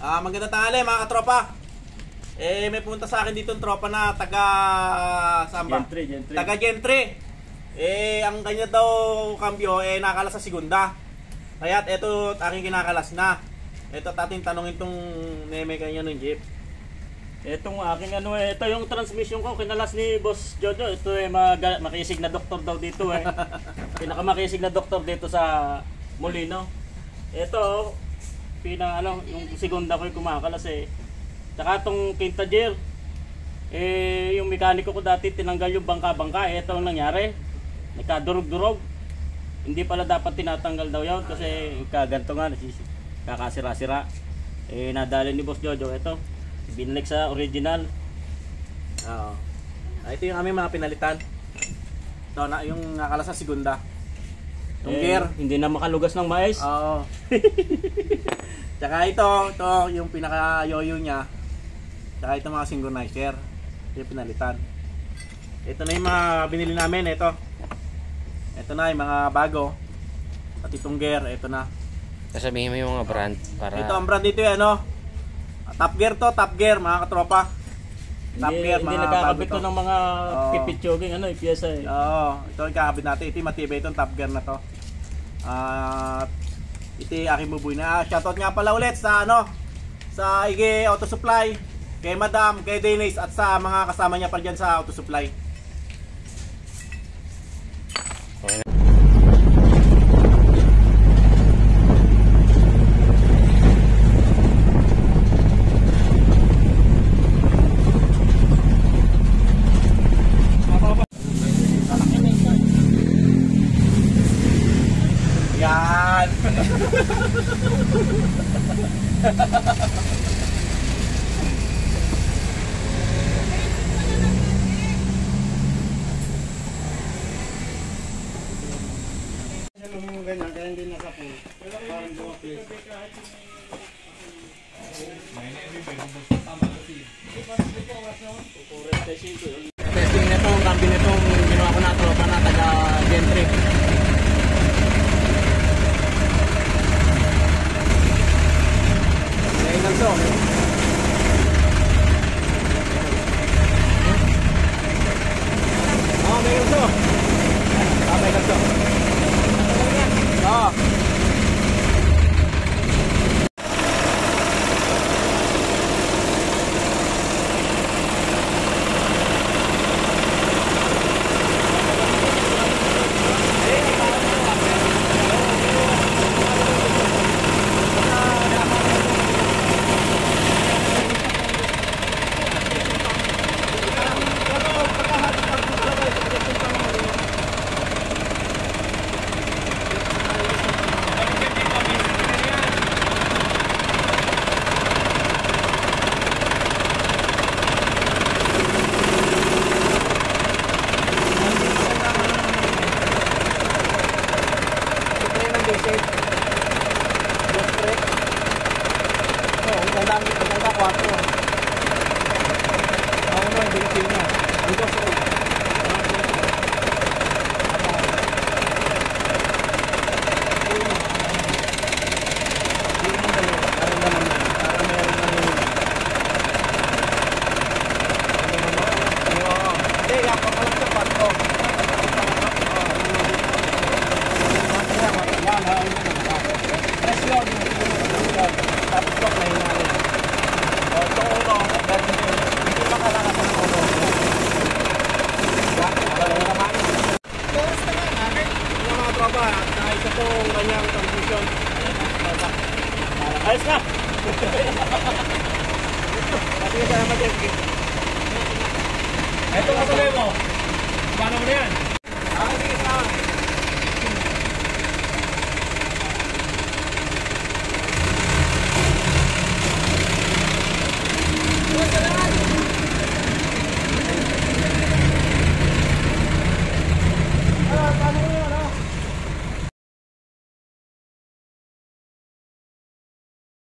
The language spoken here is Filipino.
Magandang tanghali mga katropa. May pumunta sa akin dito ng tropa na taga saan ba? Gentry. Taga Gentry. Ang kanya daw kambyo nakalas sa segunda. Kaya't ito aking kinakalas na. Ito ating tanongin tong neme kanya ng jeep. Itong aking ito yung transmission ko kinalas ni Boss Jojo. Ito makisig na doktor daw dito Pinakamakisig na doktor dito sa Molino. Ito yung segunda ko yung kumakalas Tsaka itong quinta gear, yung mekaniko ko dati tinanggal yung bangka-bangka. Ito ang nangyari, nagkadurog-durog. Hindi pala dapat tinatanggal daw yun kasi kaganto nga, kakasira-sira. Nadali ni Boss Jojo, ito, binalik sa original. Ito yung aming mga pinalitan. Ito na yung nakalas sa segunda. Yung gear. Hindi na makalugas ng mais. Oo. Tsaka ito yung pinaka-yoyo niya. Tsaka ito mga synchronizer. Ito yung pinalitan. Ito na yung mga binili namin. Ito na yung mga bago. At itong gear, ito na. Sasabihin mo yung mga brand para... Ito ang brand dito Top Gear to, Top Gear mga katropa. Top Gear, hindi nagkakabit to ng mga pipitsoging ipiyesa ito yung kakabit natin. Ito yung matibay itong Top Gear na to. Ito yung aking bubuy na. Shoutout nga pala ulit sa sa IG Auto Supply, kay Madam, kay Denise at sa mga kasama niya pa dyan sa Auto Supply. Yan. Ganyan, kaya hindi nakapool. Parang buwapis. Testing na itong cambio na itong ginawa ko na tropa na taga Gentry. May lanso. May lanso. May lanso. Ayos na! Ito ka tuloy mo. Paano mo na yan? Sige na.